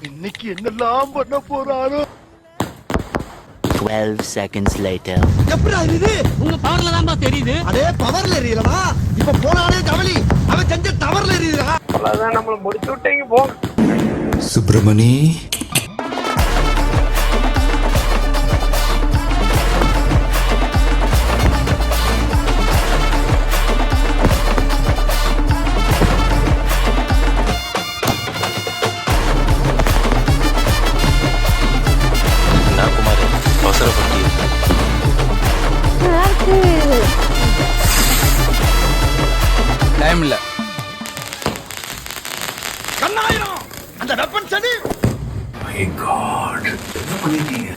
இன்னைக்கு என்னெல்லாம் பண்ண போறாரோ. 12 seconds later. எப்படா இது உங்க பவர்ல தான் தெரியுது. அதே பவர்ல எரியலடா. இப்ப போனாலே கவலி. அவன் செஞ்ச தவறுல எரியுதுடா. அவ்வளவுதான், நம்மள முடிச்சு விட்டீங்க போ. சுப்பிரமணி, குமார் அவசரப்பட்டு டைம் இல்ல. கண்ணாயிரம் அந்த வெப்பன் சடி. மை காட், என்ன பண்ணிட்டீங்க?